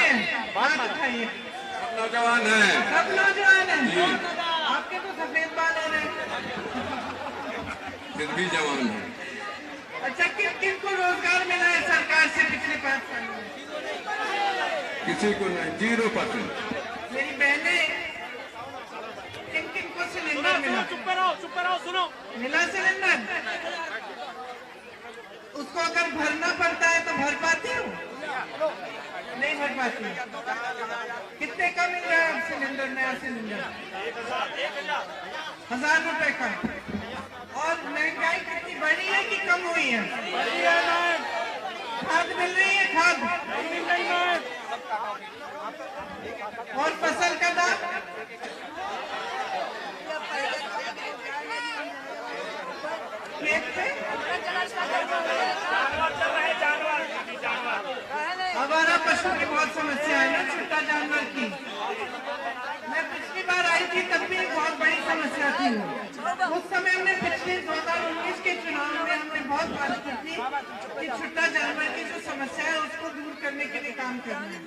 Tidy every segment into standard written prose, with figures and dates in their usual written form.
है? बात उठाइए। सब नौजवान है, सब नौजवान है। आपके तो सफेद बाल हो रहे हैं। फिर भी जवान है। अच्छा, किन को रोजगार मिला है सरकार से पिछले 5 सालों में? किसी को नहीं, 0%। मेरी बहने, किन को सिलेंडर मिला? चुप रहो, सुनो। मिला सिलेंडर? उसको अगर भरना पड़ता है तो भर पाती हूँ? नहीं भर पाती। कितने का मिल रहा है अब सिलेंडर, नया सिलेंडर? 1000 रुपए का। और महंगाई कितनी बढ़ी है कि कम हुई है? खाद मिल रही है? खाद और फसल का दाम? खेत पे हमारा पशु की बहुत समस्या है ना, छोटा जानवर की। मैं पिछली बार आई थी तब भी बहुत बड़ी समस्या थी। उस समय हमने पिछले 2019 के चुनाव में हमने बहुत बात की थी कि छोटा जानवर की जो समस्या है उसको दूर करने के लिए काम करना है।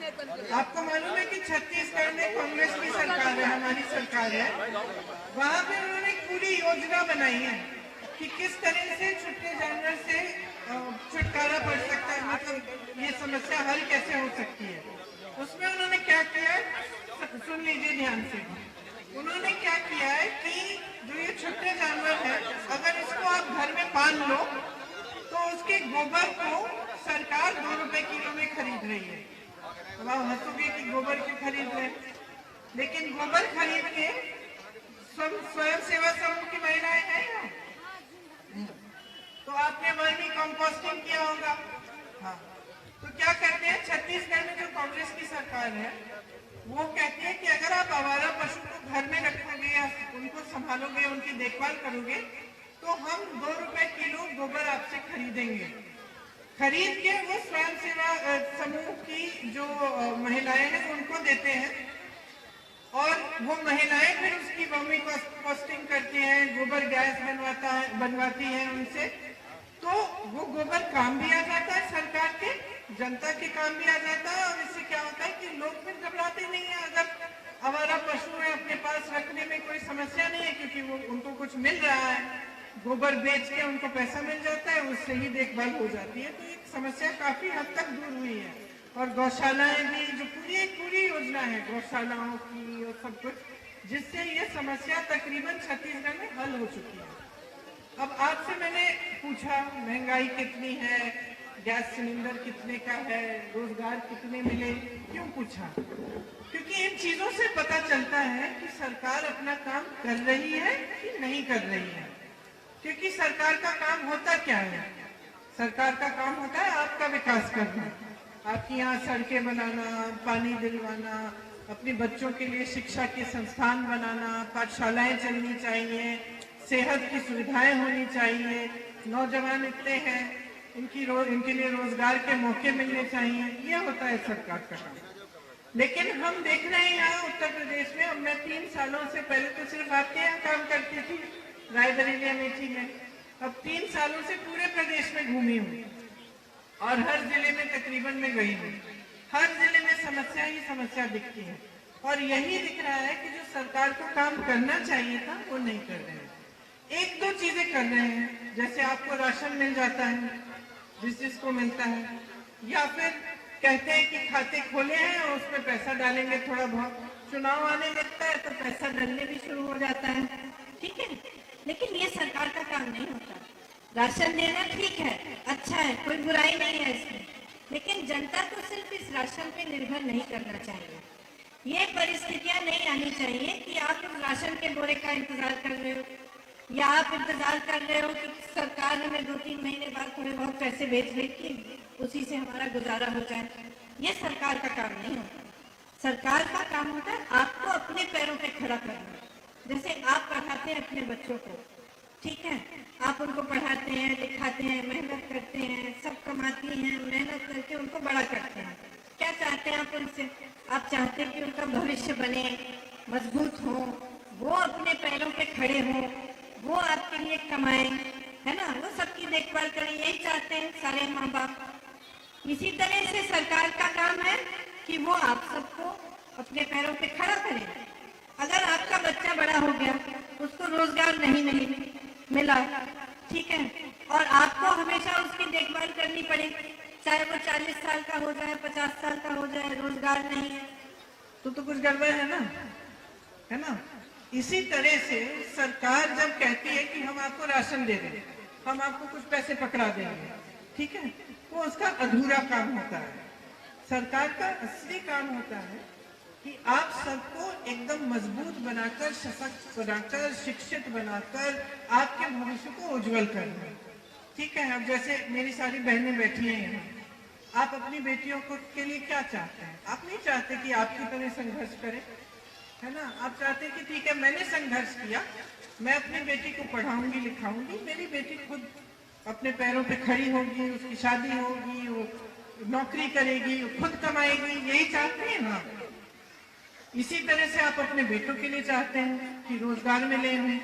आपको मालूम है कि छत्तीसगढ़ में कांग्रेस की सरकार है, हमारी सरकार है। वहाँ पे उन्होंने एक पूरी योजना बनाई है कि किस तरह से छोटे जानवर से छुटकारा पड़ सकता है, मतलब ये समस्या हल कैसे हो सकती है। उसमें उन्होंने क्या किया है, सुन लीजिए ध्यान से। उन्होंने क्या किया है कि जो ये छोटे जानवर है, अगर इसको आप घर में पाल लो तो उसके गोबर को सरकार 2 रुपए किलो में खरीद रही है। अब आप हंसोगे कि गोबर क्यों खरीद रहे, लेकिन गोबर खरीद के स्वयं सेवा समूह की महिलाएं हैं। तो आपने वर्मी कंपोस्टिंग किया होगा। हाँ, तो क्या करते हैं छत्तीसगढ़ में जो कांग्रेस की सरकार है वो कहती है कि अगर आप आवारा पशु को घर में रखोगे या उनको संभालोगे, उनकी देखभाल करोगे, तो हम 2 रुपए किलो गोबर आपसे खरीदेंगे। खरीद के वो स्वयं सेवा समूह की जो महिलाएं हैं उनको देते हैं और वो महिलाएं फिर उसकी वर्मी कंपोस्टिंग करती हैं, गोबर गैस बनवाती हैं उनसे। तो वो गोबर काम भी आ जाता है सरकार के, जनता के काम भी आ जाता है। और इससे क्या होता है कि लोग फिर घबराते नहीं है। अगर आवारा पशु है अपने पास रखने में कोई समस्या नहीं है, क्योंकि वो उनको कुछ मिल रहा है, गोबर बेच के उनको पैसा मिल जाता है, उससे ही देखभाल हो जाती है। तो एक समस्या काफी हद तक दूर हुई है। और गौशालाएं भी, जो पूरी योजना है गौशालाओं की और सब कुछ, जिससे ये समस्या तकरीबन छत्तीसगढ़ में हल हो चुकी है। अब आपसे मैंने पूछा महंगाई कितनी है, गैस सिलेंडर कितने का है, रोजगार कितने मिले, क्यों पूछा? क्योंकि इन चीजों से पता चलता है कि सरकार अपना काम कर रही है कि नहीं कर रही है। क्योंकि सरकार का काम होता क्या है? सरकार का काम होता है आपका विकास करना, आपकी यहाँ सड़कें बनाना, पानी दिलवाना, अपने बच्चों के लिए शिक्षा के संस्थान बनाना, पाठशालाएं चलनी चाहिए, सेहत की सुविधाएं होनी चाहिए, नौजवान इतने हैं इनके लिए रोजगार के मौके मिलने चाहिए। ये होता है सरकार का काम। लेकिन हम देख रहे हैं यहाँ उत्तर प्रदेश में, अब मैं 3 सालों से, पहले तो सिर्फ आपके यहाँ काम करती थी रायबरेली अमेठी में, अब 3 सालों से पूरे प्रदेश में घूमी हूँ और हर जिले में तकरीबन में गई हूँ। हर जिले में समस्या ही समस्या दिखती है और यही दिख रहा है कि जो सरकार को काम करना चाहिए था वो नहीं कर रहे हैं। 1-2 चीजें कर रहे हैं, जैसे आपको राशन मिल जाता है जिसको मिलता है, या फिर कहते हैं कि खाते खोले हैं और उसमें पैसा डालेंगे थोड़ा बहुत, चुनाव आने लगता है तो पैसा डलने भी शुरू हो जाता है। ठीक है, लेकिन ये सरकार का काम नहीं होता। राशन देना ठीक है, अच्छा है, कोई बुराई नहीं है इसमें, लेकिन जनता को सिर्फ इस राशन पे निर्भर नहीं करना चाहिए। ये परिस्थितियां नहीं आनी चाहिए कि आप इस राशन के बोरे का इंतजार कर रहे हो या आप इंतजार कर रहे हो कि सरकार हमें 2-3 महीने बाद थोड़े बहुत पैसे भेज देगी, उसी से हमारा गुजारा हो जाए। ये सरकार का काम नहीं होता। सरकार का काम होता है आपको अपने पैरों पे खड़ा करना। जैसे आप पढ़ाते हैं अपने बच्चों को, ठीक है, आप उनको पढ़ाते हैं, लिखाते हैं, मेहनत करते हैं, सब कमाती हैं, मेहनत करके उनको बड़ा करते हैं। क्या चाहते हैं आप उनसे? आप चाहते हैं कि उनका भविष्य बने, मजबूत हो, वो अपने पैरों पे खड़े हों, वो आपके लिए कमाएं, है ना, वो सबकी देखभाल करें, यही चाहते हैं सारे माँ बाप। इसी तरह से सरकार का काम है कि वो आप सबको अपने पैरों पे खड़ा करे। अगर आपका बच्चा बड़ा हो गया, उसको रोजगार नहीं मिला, ठीक है, और आपको हमेशा उसकी देखभाल करनी पड़े, चाहे वो 40 साल का हो जाए, 50 साल का हो जाए, रोजगार नहीं है, तो कुछ गड़बड़ है ना। इसी तरह से सरकार जब कहती है कि हम आपको राशन दे देंगे, हम आपको कुछ पैसे पकड़ा देंगे, ठीक है, वो उसका अधूरा काम होता है। सरकार का असली काम होता है कि आप सबको एकदम मजबूत बनाकर, सशक्त बनाकर, शिक्षित बनाकर आपके भविष्य को उज्जवल करना, ठीक है। अब जैसे मेरी सारी बहनें बैठी हैं यहाँ, आप अपनी बेटियों को के लिए क्या चाहते हैं? आप नहीं चाहते कि आपकी तरह संघर्ष करें, है ना। आप चाहते हैं कि ठीक है, मैंने संघर्ष किया, मैं अपनी बेटी को पढ़ाऊंगी लिखाऊंगी, मेरी बेटी खुद अपने पैरों पे खड़ी होगी, उसकी शादी होगी, वो नौकरी करेगी, वो खुद कमाएगी, यही चाहते हैं ना। इसी तरह से आप अपने बेटों के लिए चाहते हैं कि रोजगार मिले उन्हें।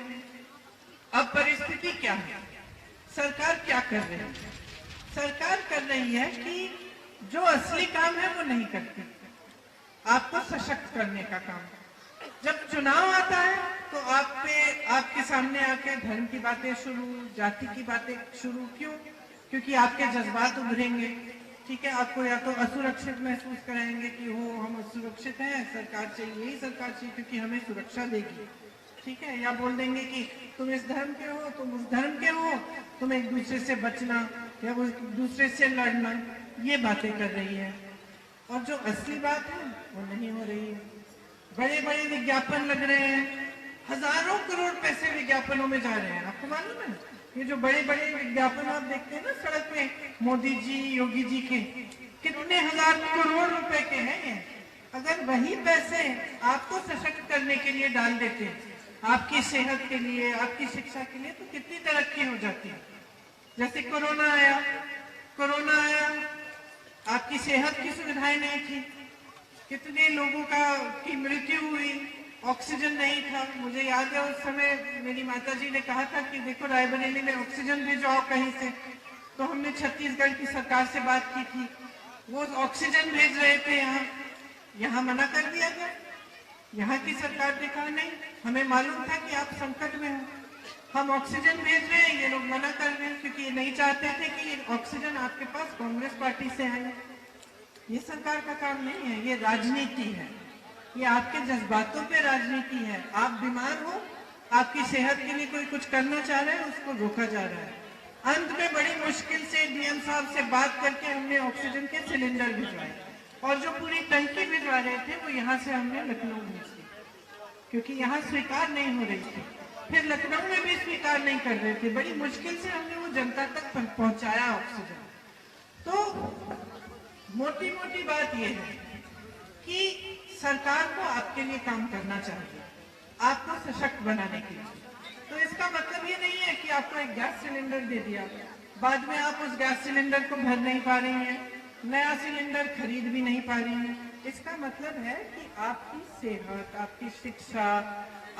अब परिस्थिति क्या है? सरकार क्या कर रही है? सरकार कर रही है कि जो असली काम है वो नहीं करती, आपको सशक्त करने का काम। जब चुनाव आता है तो आपके सामने आके धर्म की बातें शुरू, जाति की बातें शुरू। क्यों? क्योंकि आपके जज्बात उभरेंगे, ठीक है। आपको या तो असुरक्षित महसूस कराएंगे कि हो हम असुरक्षित हैं, सरकार चाहिए, यही सरकार चाहिए क्योंकि हमें सुरक्षा देगी, ठीक है। या बोल देंगे कि तुम इस धर्म के हो, तुम उस धर्म के हो, तुम एक दूसरे से बचना या वो दूसरे से लड़ना, ये बातें कर रही है। और जो असली बात है वो नहीं हो रही है। बड़े बड़े विज्ञापन लग रहे हैं, हजारों करोड़ पैसे विज्ञापनों में जा रहे हैं। आपको मालूम है? ये जो बड़े बड़े विज्ञापन आप देखते हैं ना सड़क पे, मोदी जी, योगी जी के, कितने हजार करोड़ रुपए के हैं ये। अगर वही पैसे आपको सशक्त करने के लिए डाल देते, आपकी सेहत के लिए, आपकी शिक्षा के लिए, तो कितनी तरक्की हो जाती है। जैसे कोरोना आया, आपकी सेहत की सुविधाएं नहीं थी, कितने लोगों की मृत्यु हुई, ऑक्सीजन नहीं था। मुझे याद है उस समय मेरी माताजी ने कहा था कि देखो रायबरेली में ऑक्सीजन भिजवाओ कहीं से, तो हमने छत्तीसगढ़ की सरकार से बात की थी, वो ऑक्सीजन भेज रहे थे यहाँ मना कर दिया गया। यहाँ की सरकार ने कहा नहीं, हमें मालूम था कि आप संकट में हो, हम ऑक्सीजन भेज रहे हैं, ये लोग मना कर रहे हैं क्योंकि ये नहीं चाहते थे कि ऑक्सीजन आपके पास कांग्रेस पार्टी से आए। ये सरकार का काम नहीं है, ये राजनीति है, ये आपके जज्बातों पे राजनीति है। आप बीमार हो, आपकी सेहत के लिए कोई कुछ करना चाह रहा है, उसको रोका जा रहा है। अंत में बड़ी मुश्किल से डीएम साहब से बात करके हमने ऑक्सीजन के सिलेंडर भिजवाए, और जो पूरी टंकी भिजवा रहे थे वो यहाँ से हमने लखनऊ भेज दी, क्योंकि यहाँ स्वीकार नहीं हो रही थी। फिर लखनऊ में भी स्वीकार नहीं कर रहे थे, बड़ी मुश्किल से हमने वो जनता तक पहुंचाया ऑक्सीजन। तो मोटी मोटी बात यह है कि सरकार को आपके लिए काम करना चाहिए, आपको सशक्त बनाने के लिए। तो इसका मतलब ये नहीं है कि आपको एक गैस सिलेंडर दे दिया, बाद में आप उस गैस सिलेंडर को भर नहीं पा रही हैं, नया सिलेंडर खरीद भी नहीं पा रही हैं। इसका मतलब है कि आपकी सेहत, आपकी शिक्षा,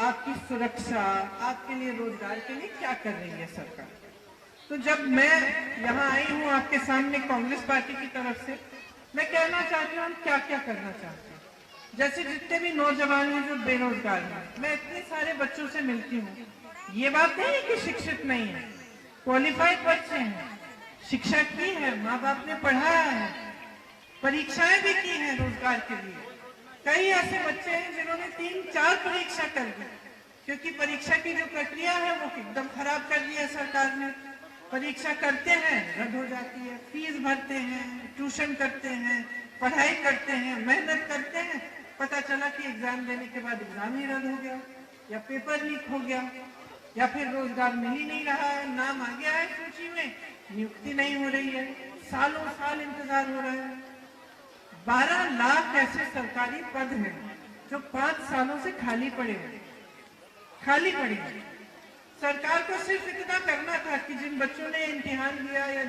आपकी सुरक्षा, आपके लिए रोजगार के लिए क्या कर रही है सरकार। तो जब मैं यहाँ आई हूँ आपके सामने कांग्रेस पार्टी की तरफ से, मैं कहना चाहती हूँ हम क्या क्या करना चाहते हैं। जैसे जितने भी नौजवान हैं जो बेरोजगार हैं, मैं इतने सारे बच्चों से मिलती हूँ, ये बात नहीं है कि शिक्षित नहीं है, क्वालिफाइड बच्चे हैं, शिक्षा की है, माँ बाप ने पढ़ाया है, परीक्षाएं भी की हैं रोजगार के लिए। कई ऐसे बच्चे हैं जिन्होंने 3-4 परीक्षा कर दी, क्योंकि परीक्षा की जो प्रक्रिया है वो एकदम खराब कर दी है सरकार ने। परीक्षा करते हैं, रद्द हो जाती है, फीस भरते हैं, ट्यूशन करते हैं, पढ़ाई करते हैं, मेहनत करते हैं, पता चला कि एग्जाम देने के बाद एग्जाम ही रद्द हो गया, या पेपर लीक हो गया, या फिर रोजगार मिल ही नहीं रहा है, नाम आ गया है सूची में, नियुक्ति नहीं हो रही है, सालों साल इंतजार हो रहा है। 12 लाख ऐसे सरकारी पद हैं जो 5 सालों से खाली पड़े हैं। सरकार को सिर्फ इतना करना था कि जिन बच्चों ने इम्तिहान दिया या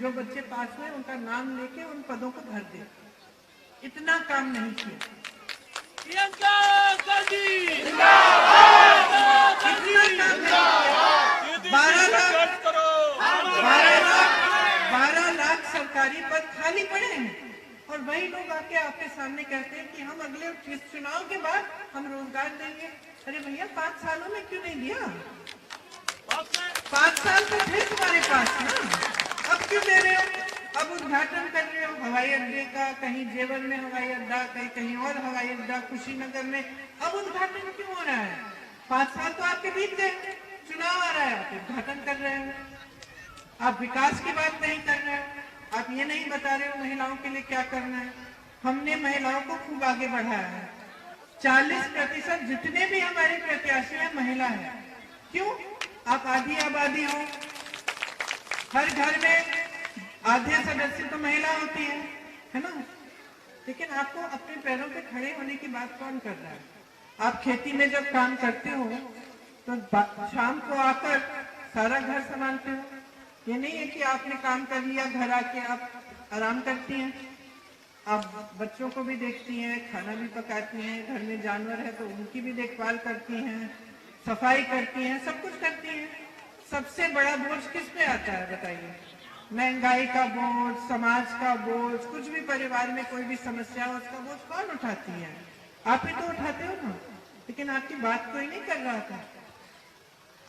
जो बच्चे पास हुए उनका नाम लेके उन पदों को भर दे, इतना काम नहीं किया। प्रियंका गांधी इतना काम नहीं किया। 12 लाख सरकारी पद खाली पड़े हैं, और वही लोग आके आपके सामने कहते हैं कि हम अगले इस चुनाव के बाद हम रोजगार देंगे। अरे भैया 5 सालों में क्यों नहीं दिया? 5 साल तो थे तुम्हारे पास ना, अब क्यों दे रहे हो? अब उद्घाटन कर रहे हो हवाई अड्डे का, कहीं जेवर में हवाई अड्डा, कहीं और हवाई अड्डा, कुशीनगर में, अब उद्घाटन क्यों हो रहा है? 5 साल तो आपके बीत गए, चुनाव आ रहा है, आप उद्घाटन कर रहे हो, आप विकास की बात नहीं कर रहे हो, आप ये नहीं बता रहे हो महिलाओं के लिए क्या करना है। हमने महिलाओं को खूब आगे बढ़ाया है, 40% जितने भी हमारे प्रत्याशी हैं महिला है। क्यों? आप आधी आबादी हो, हर घर में आधे सदस्य तो महिला होती है ना? लेकिन आपको अपने पैरों पे खड़े होने की बात कौन कर रहा है? आप खेती में जब काम करते हो तो शाम को आकर सारा घर संभालते हो। ये नहीं है कि आपने काम कर लिया, घर आके आप आराम करती हैं। आप बच्चों को भी देखती हैं, खाना भी पकाती हैं, घर में जानवर है तो उनकी भी देखभाल करती हैं, सफाई करती हैं, सब कुछ करती हैं। सबसे बड़ा बोझ किस पे आता है बताइए? महंगाई का बोझ, समाज का बोझ, कुछ भी परिवार में कोई भी समस्या हो उसका बोझ कौन उठाती है? आप ही तो उठाते हो ना। लेकिन आपकी बात कोई नहीं कर रहा था।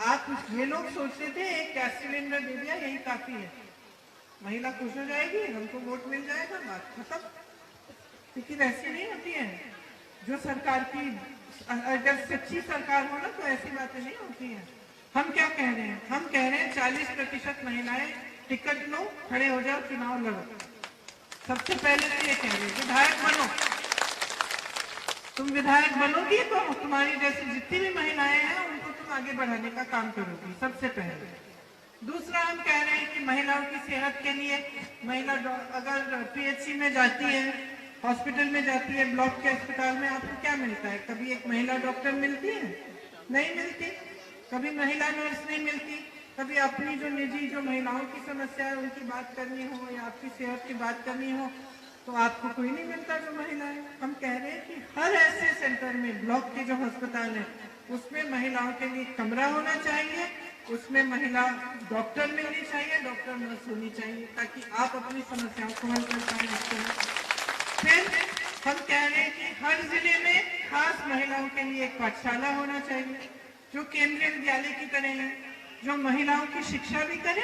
आप ये लोग सोचते थे एक गैस सिलेंडर दे दिया यही काफी है, महिला खुश हो जाएगी, हमको वोट मिल जाएगा, बात खत्म। लेकिन ऐसी नहीं होती है। जो सरकार की अगर सच्ची सरकार हो ना तो ऐसी बातें नहीं होती हैं। हम क्या कह रहे हैं? हम कह रहे हैं 40% महिलाएं टिकट लो, खड़े हो जाओ, चुनाव लड़ो। सबसे पहले तो ये कह रहे हैं विधायक बनो। तुम विधायक बनोगी तो तुम्हारी जैसी जितनी भी महिलाएं हैं उनको तुम आगे बढ़ाने का काम करोगी सबसे पहले। दूसरा हम कह रहे हैं कि महिलाओं की सेहत के लिए महिला अगर पीएचसी में जाती है, हॉस्पिटल में जाती है, ब्लॉक के अस्पताल में, आपको क्या मिलता है? कभी एक महिला डॉक्टर मिलती है? नहीं मिलती। कभी महिला नर्स नहीं मिलती। कभी अपनी जो निजी जो महिलाओं की समस्या है उनकी बात करनी हो या आपकी सेहत की बात करनी हो तो आपको कोई नहीं मिलता जो महिला है। हम कह रहे हैं कि हर ऐसे सेंटर में, ब्लॉक के जो अस्पताल है उसमें महिलाओं के लिए कमरा होना चाहिए, उसमें महिला डॉक्टर मिलनी चाहिए, डॉक्टर नर्स होनी चाहिए, ताकि आप अपनी समस्याओं को हल कर पाए। फिर हम कह रहे हैं कि हर जिले में खास महिलाओं के लिए एक पाठशाला होना चाहिए जो केंद्रीय विद्यालय की तरह है, जो महिलाओं की शिक्षा भी करे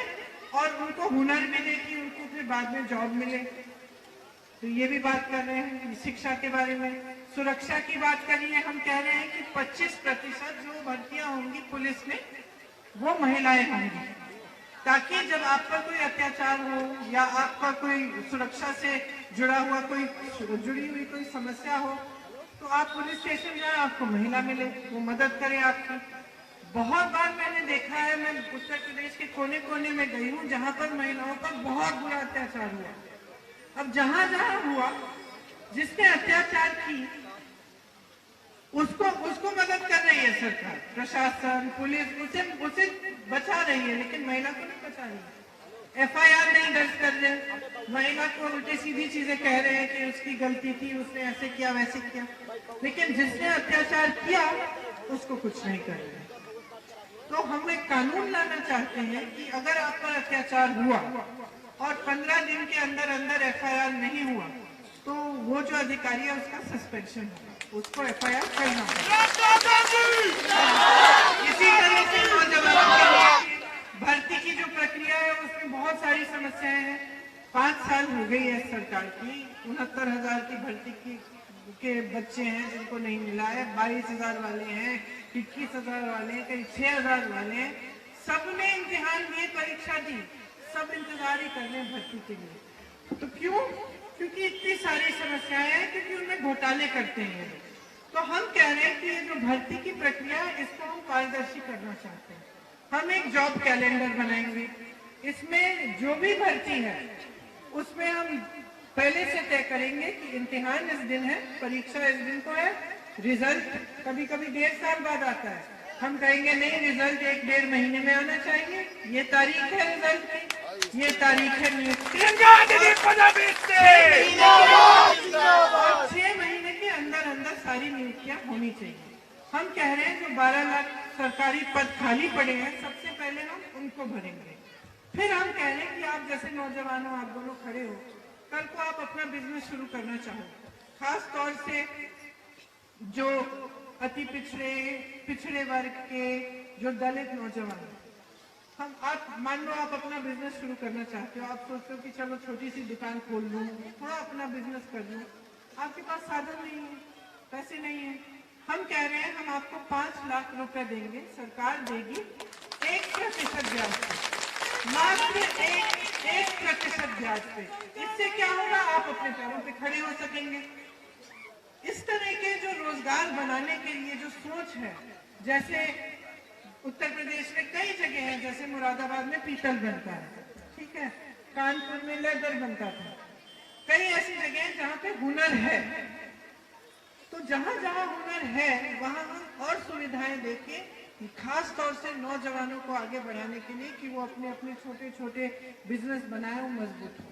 और उनको हुनर मिले कि उनको फिर बाद में जॉब मिले। तो ये भी बात कर रहे हैं शिक्षा के बारे में। सुरक्षा की बात करिए, हम कह रहे हैं कि 25% जो भर्तियां होंगी पुलिस में वो महिलाएं होंगी, ताकि जब आप पर कोई अत्याचार हो या आपका कोई सुरक्षा से जुड़ा हुआ जुड़ी हुई कोई समस्या हो तो आप पुलिस स्टेशन जाए, आपको महिला मिले, वो मदद करे आपकी। बहुत बार मैंने देखा है, मैं उत्तर प्रदेश के कोने कोने में गई हूँ जहाँ पर महिलाओं पर बहुत बुरा अत्याचार हुआ। अब जहाँ जहाँ हुआ, जिसने अत्याचार की उसको मदद कर रही है सरकार, प्रशासन, पुलिस, उसे बचा रही है, लेकिन महिला को नहीं बचा रही है। एफआईआर नहीं दर्ज कर रहे, महिला को उल्टी सीधी चीजें कह रहे हैं कि उसकी गलती थी, उसने ऐसे किया वैसे किया, लेकिन जिसने अत्याचार किया उसको कुछ नहीं कर रहे। तो हम एक कानून लाना चाहते हैं कि अगर आप पर अत्याचार हुआ और 15 दिन के अंदर अंदर एफआईआर नहीं हुआ तो वो जो अधिकारी है उसका सस्पेंशन होगा, उसको एफआईआर करना होगा। इसी तरह से नौजवानों के लिए भर्ती की जो प्रक्रिया है उसमें बहुत सारी समस्याएं हैं। 5 साल हो गई है सरकार की, 69,000 की भर्ती के बच्चे हैं जिनको नहीं मिला है, 22,000 वाले हैं, 21,000 वाले हैं, कहीं 6,000 वाले हैं। सबने इम्तिहान दिए, परीक्षा दी, सब इंतजार ही कर रहे हैं भर्ती के लिए। तो क्यों? क्योंकि इतनी सारी समस्याएं हैं, क्योंकि उनमें घोटाले करते हैं। तो हम कह रहे हैं कि ये जो भर्ती की प्रक्रिया है इसको हम पारदर्शी करना चाहते हैं। हम एक जॉब कैलेंडर बनाएंगे, इसमें जो भी भर्ती है उसमें हम पहले से तय करेंगे कि इम्तिहान इस दिन है, परीक्षा इस दिन को है, रिजल्ट कभी कभी 1.5 साल बाद आता है। हम कहेंगे नहीं, रिजल्ट 1-1.5 महीने में आना चाहिए, ये तारीख है रिजल्ट की, ये तारीख है नियुक्ति, 6 महीने के अंदर अंदर सारी नियुक्तियां होनी चाहिए। हम कह रहे हैं जो 12 लाख सरकारी पद खाली पड़े हैं सबसे पहले हम उनको भरेंगे। फिर हम कह रहे हैं कि आप जैसे नौजवान हो, आप दोनों खड़े हो, कल को आप अपना बिजनेस शुरू करना चाहो, खास तौर से जो अति पिछड़े वर्ग के, जो दलित नौजवान, आप मान लो आप अपना बिजनेस शुरू करना चाहते हो, आप सोचते हो कि चलो छोटी सी दुकान खोल लूँ, थोड़ा अपना बिजनेस कर लूँ, आपके पास साधन नहीं है, पैसे नहीं है। हम कह रहे हैं हम आपको 5 लाख रुपए देंगे, सरकार देगी 1% ब्याज पे, मात्र 1% ब्याज पे। इससे क्या होगा, आप अपने पैरों पे खड़े हो सकेंगे। इस तरह के जो रोजगार बनाने के लिए जो सोच है, जैसे उत्तर प्रदेश में कई जगह हैं, जैसे मुरादाबाद में पीतल बनता है, ठीक है, कानपुर में लेदर बनता था, कई ऐसी जगह हैं जहाँ पे हुनर है। तो जहाँ जहाँ हुनर है वहाँ हम और सुविधाएं देके, खास तौर से नौजवानों को आगे बढ़ाने के लिए कि वो अपने अपने छोटे छोटे बिजनेस बनाए और मजबूत हो।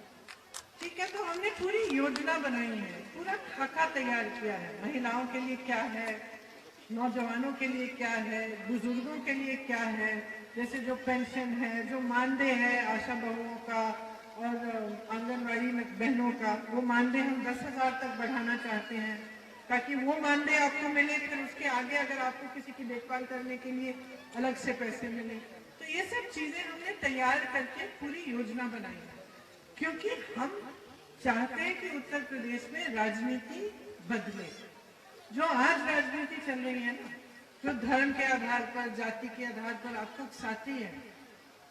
ठीक है, तो हमने पूरी योजना बनाई है, पूरा खाका तैयार किया है, महिलाओं के लिए क्या है, नौजवानों के लिए क्या है, बुजुर्गों के लिए क्या है, जैसे जो पेंशन है, जो मानदेय है आशा बहुओं का और आंगनवाड़ी में बहनों का, वो मानदेय हम 10,000 तक बढ़ाना चाहते हैं, ताकि वो मानदेय आपको मिले, फिर उसके आगे अगर आपको किसी की देखभाल करने के लिए अलग से पैसे मिले। तो ये सब चीजें हमने तैयार करके पूरी योजना बनाई है, क्योंकि हम चाहते हैं कि उत्तर प्रदेश में राजनीति बदले। जो आज राजनीति चल रही है ना, जो धर्म के आधार पर, जाति के आधार पर आपको उकसाती है,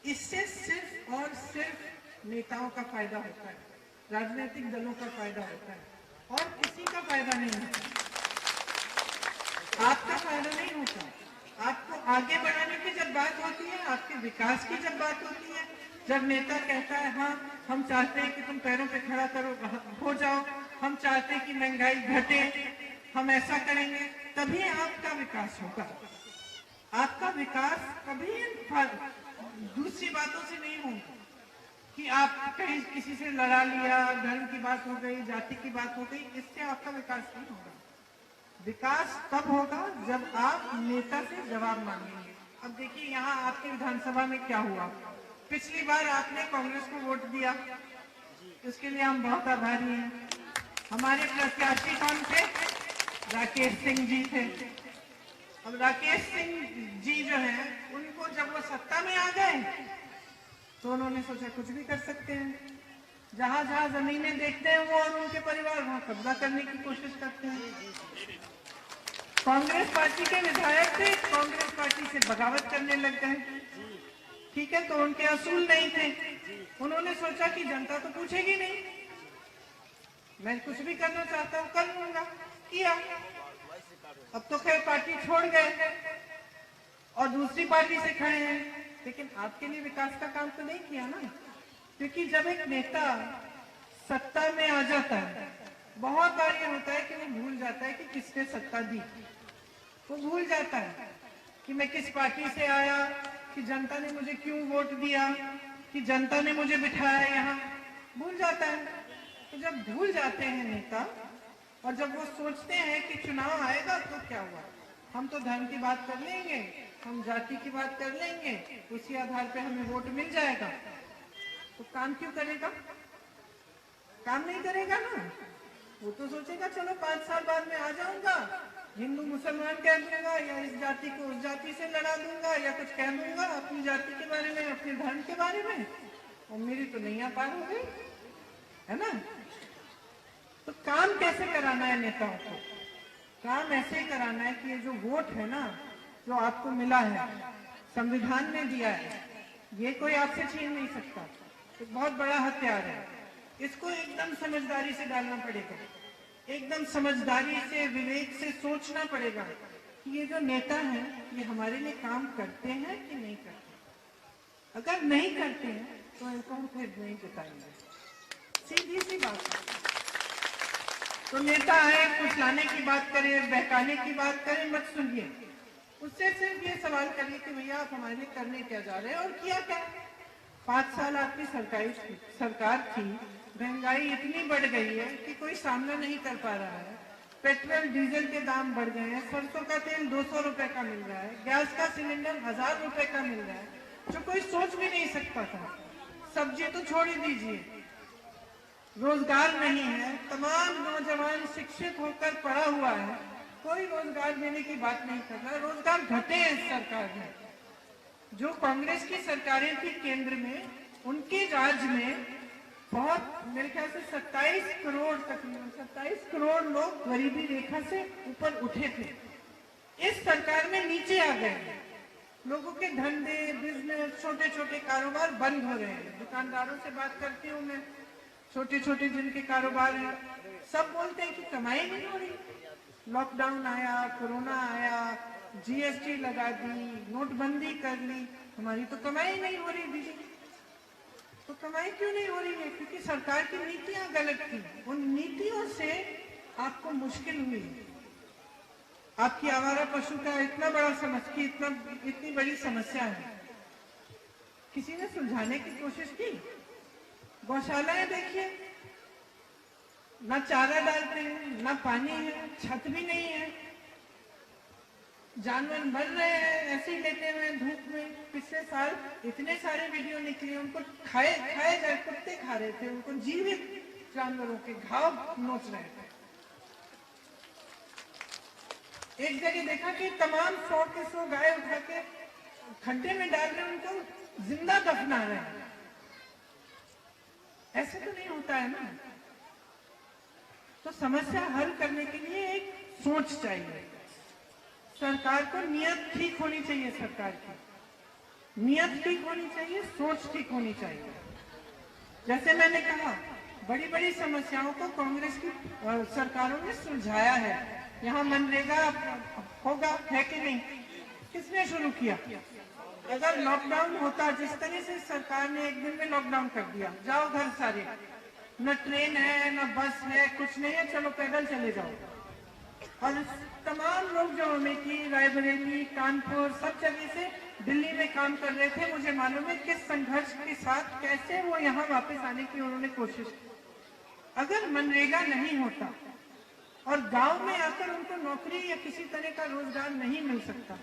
इससे सिर्फ और सिर्फ नेताओं का फायदा होता है, राजनीतिक दलों का फायदा होता है, और किसी का फायदा नहीं होता, आपका फायदा नहीं होता। आपको आगे बढ़ाने की जब बात होती है, आपके विकास की जब बात होती है, जब नेता कहता है हाँ हम चाहते हैं कि तुम पैरों पे खड़ा करो हो जाओ, हम चाहते हैं कि महंगाई घटे, हम ऐसा करेंगे, तभी आपका विकास होगा। आपका विकास कभी दूसरी बातों से नहीं होगा कि आप कहीं किसी से लड़ा लिया, धर्म की बात हो गई, जाति की बात हो गई, इससे आपका विकास नहीं होगा। विकास तब होगा जब आप नेता से जवाब मांगेंगे। अब देखिए यहाँ आपके विधानसभा में क्या हुआ, पिछली बार आपने कांग्रेस को वोट दिया, इसके लिए हम बहुत आभारी हैं। हमारे प्रत्याशी कौन थे? राकेश सिंह जी थे। अब राकेश सिंह जी जो हैं, उनको जब वो सत्ता में आ गए तो उन्होंने सोचा कुछ भी कर सकते हैं, जहां जहां जमीनें देखते हैं वो और उनके परिवार वहां कब्जा करने की कोशिश करते हैं। कांग्रेस पार्टी के विधायक थे, कांग्रेस पार्टी से बगावत करने लग गए, ठीक है, तो उनके असूल नहीं थे। उन्होंने सोचा कि जनता तो पूछेगी नहीं, मैं कुछ भी करना चाहता हूँ कर लूंगा, किया। अब तो खैर पार्टी छोड़ गए और दूसरी पार्टी से खड़े हैं, लेकिन आपके लिए विकास का काम तो नहीं किया ना, क्योंकि जब एक नेता सत्ता में आ जाता है, बहुत बार ये होता है कि वो भूल जाता है कि किसने सत्ता दी, वो भूल जाता है कि मैं किस पार्टी से आया, कि जनता ने मुझे क्यों वोट दिया, कि जनता ने मुझे बिठाया यहाँ, भूल जाता है। तो जब भूल जाते हैं नेता और जब वो सोचते हैं कि चुनाव आएगा तो क्या हुआ, हम तो धर्म की बात कर लेंगे, हम जाति की बात कर लेंगे, उसी आधार पे हमें वोट मिल जाएगा, तो काम क्यों करेगा? काम नहीं करेगा ना। वो तो सोचेगा चलो 5 साल बाद में आ जाऊंगा, हिंदू मुसलमान कह दूंगा, या इस जाति को उस जाति से लड़ा दूंगा, या कुछ कह दूंगा अपनी जाति के बारे में, अपने धर्म के बारे में, और मेरी तो नैया पार हो गई, है ना। तो काम कैसे कराना है नेताओं को? काम ऐसे कराना है कि ये जो वोट है ना, जो आपको मिला है, संविधान ने दिया है, ये कोई आपसे छीन नहीं सकता, एक बहुत बड़ा हथियार है, इसको एकदम समझदारी से डालना पड़ेगा, एकदम समझदारी से, विवेक से सोचना पड़ेगा कि ये जो नेता हैं ये हमारे लिए काम करते हैं कि नहीं करते। अगर नहीं करते हैं तो इनको हम फिर नहीं जिताएंगे, सीधी सी बात है। तो नेता आए, कुछ लाने की बात करें, बहकाने की बात करें, मत सुनिए, उससे सिर्फ ये सवाल करिए कि भैया आप हमारे लिए करने क्या जा रहे हैं और किया क्या। 5 साल आपकी सरकार थी, महंगाई इतनी बढ़ गई है कि कोई सामना नहीं कर पा रहा है, पेट्रोल डीजल के दाम बढ़ गए हैं, सरसों का तेल 200 रुपए का मिल रहा है, गैस का सिलेंडर 1000 रुपए का मिल रहा है, जो कोई सोच भी नहीं सकता था। सब्जी तो छोड़ ही दीजिए, रोजगार नहीं है, तमाम नौजवान शिक्षित होकर पढ़ा हुआ है, कोई रोजगार देने की बात नहीं कर रहा। रोजगार घटे हैं इस सरकार में। जो कांग्रेस की सरकारें थी केंद्र में, उनके राज में बहुत, मेरे ख्याल से 27 करोड़, तकरीबन 27 करोड़ लोग गरीबी रेखा से ऊपर उठे थे। इस सरकार में नीचे आ गए। लोगों के धंधे, बिजनेस, छोटे छोटे कारोबार बंद हो रहे हैं। दुकानदारों से बात करती हूँ मैं, छोटे छोटे जिनके कारोबार हैं, सब बोलते हैं कि कमाई नहीं हो रही। लॉकडाउन आया, कोरोना आया, जीएसटी लगा दी, नोटबंदी कर ली, हमारी तो कमाई नहीं हो रही दीदी। तो कमाई क्यों नहीं हो रही है? क्योंकि सरकार की नीतियां गलत थी। उन नीतियों से आपको मुश्किल हुई। आपकी आवारा पशु का इतना बड़ा समस्या, इतनी बड़ी समस्या है, किसी ने सुलझाने की कोशिश की? गौशालाएं देखिए, ना चारा डालते हैं, ना पानी है, छत भी नहीं है, जानवर मर रहे हैं ऐसे ही लेटे हुए धूप में। पिछले साल इतने सारे वीडियो निकले, उनको खाए जाए, कुत्ते खा रहे थे, उनको जीवित जानवरों के घाव नोच रहे थे। एक जगह देखा कि तमाम 100 के 100 गाय उठा के खड्डे में डाल रहे, उनको जिंदा दफना रहे हैं। ऐसे तो नहीं होता है ना। तो समस्या हल करने के लिए एक सोच चाहिए। सरकार को नियत ठीक होनी चाहिए, सरकार की नियत ठीक होनी चाहिए, सोच ठीक होनी चाहिए। जैसे मैंने कहा, बड़ी बड़ी समस्याओं को कांग्रेस की सरकारों ने सुलझाया है। यहाँ मनरेगा होगा, है कि नहीं? किसने शुरू किया? अगर लॉकडाउन होता, जिस तरह से सरकार ने एक दिन में लॉकडाउन कर दिया, जाओ घर सारे, न ट्रेन है, न बस है, कुछ नहीं है, चलो पैदल चले जाओ। और तमाम लोग जो अमेठी, रायबरेली, कानपुर, सब जगह से दिल्ली में काम कर रहे थे, मुझे मालूम है किस संघर्ष के साथ कैसे वो यहाँ वापस आने की उन्होंने कोशिश की। अगर मनरेगा नहीं होता और गांव में आकर उनको नौकरी या किसी तरह का रोजगार नहीं मिल सकता,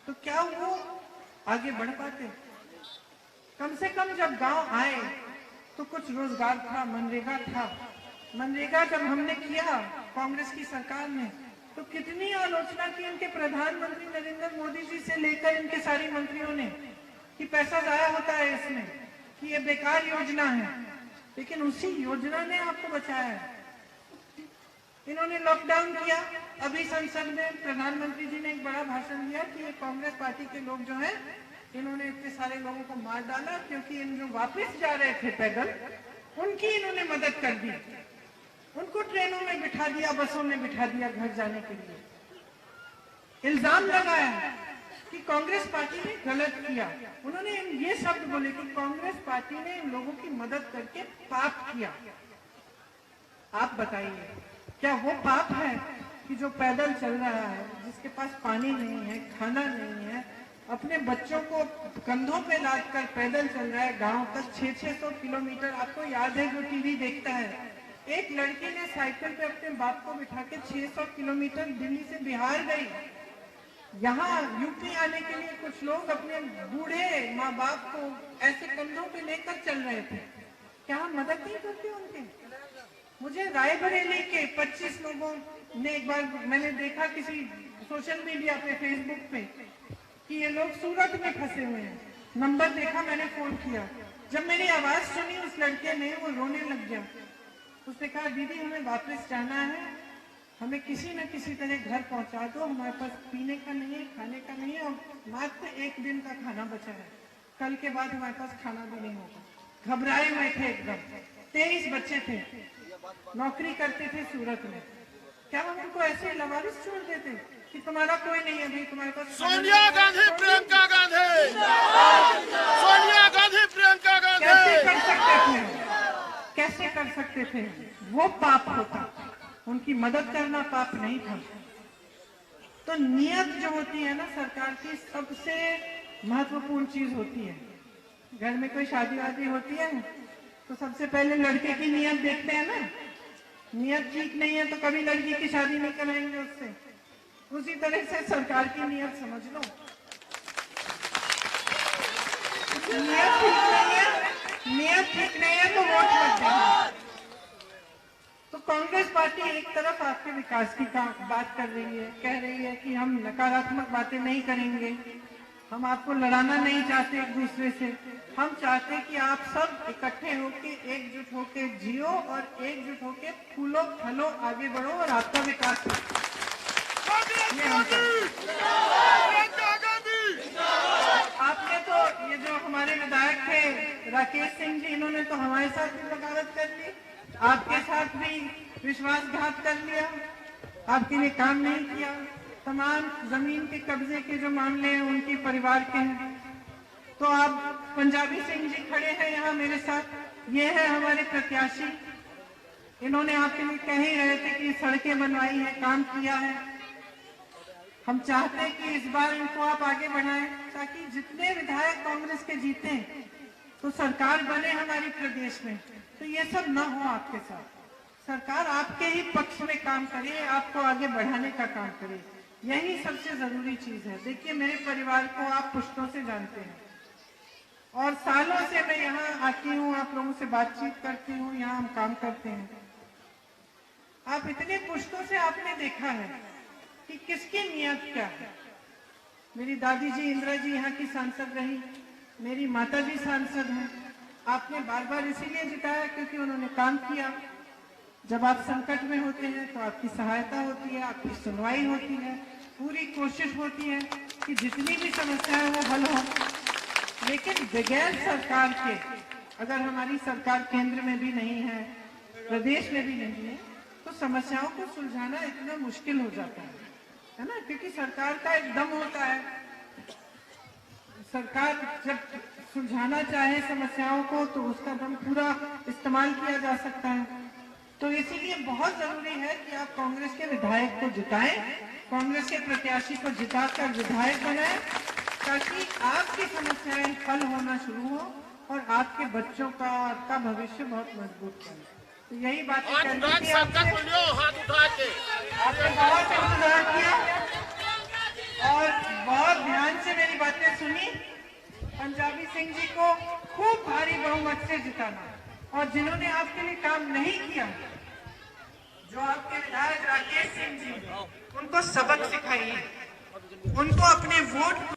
तो क्या वो आगे बढ़ पाते? कम से कम जब गांव आए तो कुछ रोजगार था, मनरेगा था। मनरेगा जब हमने किया कांग्रेस की सरकार ने, तो कितनी आलोचना की इनके प्रधानमंत्री नरेंद्र मोदी जी से लेकर इनके सारी मंत्रियों ने कि पैसा जाया होता है इसमें, कि ये बेकार योजना है। लेकिन उसी योजना ने आपको बचाया है। इन्होंने लॉकडाउन किया, अभी संसद में प्रधानमंत्री जी ने एक बड़ा भाषण दिया कि ये कांग्रेस पार्टी के लोग जो हैं, इन्होंने इतने सारे लोगों को मार डाला, क्योंकि इन जो वापस जा रहे थे पैदल, उनकी इन्होंने मदद कर दी, उनको ट्रेनों में बिठा दिया, बसों में बिठा दिया घर जाने के लिए। इल्जाम लगाया कि कांग्रेस पार्टी ने गलत किया। उन्होंने ये शब्द बोले कि कांग्रेस पार्टी ने इन लोगों की मदद करके पाप किया। आप बताइए, क्या वो पाप है कि जो पैदल चल रहा है, जिसके पास पानी नहीं है, खाना नहीं है, अपने बच्चों को कंधों पे लादकर पैदल चल रहा है गांव तक 600-600 किलोमीटर? आपको याद है, जो टीवी देखता है, एक लड़की ने साइकिल पे अपने बाप को बिठा के 600 किलोमीटर दिल्ली से बिहार गई। यहाँ यूपी आने के लिए कुछ लोग अपने बूढ़े माँ बाप को ऐसे कंधों पे लेकर चल रहे थे। क्या हम मदद नहीं करते उनके? मुझे रायबरेली के 25 लोगों ने, एक बार मैंने देखा किसी सोशल मीडिया पे, फेसबुक पे, कि ये लोग सूरत में फंसे हुए हैं। नंबर देखा, मैंने फोन किया। जब मेरी आवाज सुनी उस लड़के ने, वो रोने लग गया। उसने कहा, दीदी हमें वापस जाना है, हमें किसी न किसी तरह घर पहुंचा दो, हमारे पास पीने का नहीं है, खाने का नहीं है, और मात्र 1 दिन का खाना बचा है, कल के बाद हमारे पास खाना भी नहीं होगा। घबराए हुए थे एकदम। 23 बच्चे थे, नौकरी करते थे सूरत में। क्या हम उनको ऐसे लवारिस छोड़ देते कि तुम्हारा कोई नहीं है भाई, तुम्हारे पास? सोनिया गांधी, प्रियंका गांधी, सोनिया गांधी, प्रियंका गांधी कैसे कर सकते थे? कैसे कर सकते थे? वो पाप होता, उनकी मदद करना पाप नहीं था। तो नियत जो होती है ना सरकार की, सबसे महत्वपूर्ण चीज होती है। घर में कोई शादी वादी होती है तो सबसे पहले लड़के की नियत देखते हैं ना। नियत ठीक नहीं है तो कभी लड़की की शादी नहीं कराएंगे उससे। उसी तरह से सरकार की नियत समझ लो। नियत ठीक नहीं है तो वोट मत देना। तो कांग्रेस पार्टी एक तरफ आपके विकास की बात कर रही है, कह रही है कि हम नकारात्मक बातें नहीं करेंगे, हम आपको लड़ाना नहीं चाहते एक दूसरे से, हम चाहते हैं कि आप सब इकट्ठे होके एकजुट होके जियो और एकजुट होके फूलो फलो आगे बढ़ो और आपका विकास हो। ये हम चाहते हैं। प्रियंका गांधी आपने तो ये जो हमारे विधायक थे राकेश सिंह जी, इन्होंने तो हमारे साथ भी वकालत कर ली, आपके साथ भी विश्वासघात कर लिया, आपके लिए काम नहीं किया। तमाम जमीन के कब्जे के जो मामले हैं उनके परिवार के हैं। तो आप पंजाबी सिंह जी खड़े हैं यहाँ मेरे साथ, ये है हमारे प्रत्याशी, इन्होंने आपके लिए कह ही रहे थे कि सड़कें बनवाई है, काम किया है। हम चाहते हैं कि इस बार इनको आप आगे बढ़ाएं ताकि जितने विधायक कांग्रेस के जीते तो सरकार बने हमारी प्रदेश में, तो ये सब ना हो आपके साथ। सरकार आपके ही पक्ष में काम करे, आपको आगे बढ़ाने का काम करे, यही सबसे जरूरी चीज है। देखिए मेरे परिवार को आप पुश्तों से जानते हैं और सालों से मैं यहाँ आती हूँ, आप लोगों से बातचीत करती हूँ, यहाँ हम काम करते हैं। आप इतने पुश्तों से आपने देखा है कि किसकी नियत क्या है। मेरी दादी जी इंदिरा जी यहाँ की सांसद रही, मेरी माता जी सांसद हैं। आपने बार बार इसीलिए जिताया क्योंकि उन्होंने काम किया। जब आप संकट में होते हैं तो आपकी सहायता होती है, आपकी सुनवाई होती है, पूरी कोशिश होती है कि जितनी भी समस्याएं वो हल हो। लेकिन बगैर सरकार के, अगर हमारी सरकार केंद्र में भी नहीं है, प्रदेश में भी नहीं है, तो समस्याओं को सुलझाना इतना मुश्किल हो जाता है ना, क्योंकि सरकार का एक दम होता है। सरकार जब सुलझाना चाहे समस्याओं को तो उसका दम पूरा इस्तेमाल किया जा सकता है। तो इसीलिए बहुत जरूरी है कि आप कांग्रेस के विधायक को जिताएं, कांग्रेस के प्रत्याशी को जिताकर विधायक बनाएं, ताकि आपकी समस्याएं हल होना शुरू हो और आपके बच्चों का, आपका भविष्य बहुत मजबूत बने। तो यही बातें हाथ करनी उठा थी के सबका आपसे। बोलियो, हाथ उठा के। आपने बहुत इंतजार किया और बहुत ध्यान से मेरी बातें सुनी। पंजाबी सिंह जी को खूब भारी बहुमत से जिताना, और जिन्होंने आपके लिए काम नहीं किया, जो आपके विधायक राकेश सिंह जी, उनको सबक सिखाइए, उनको अपने वोट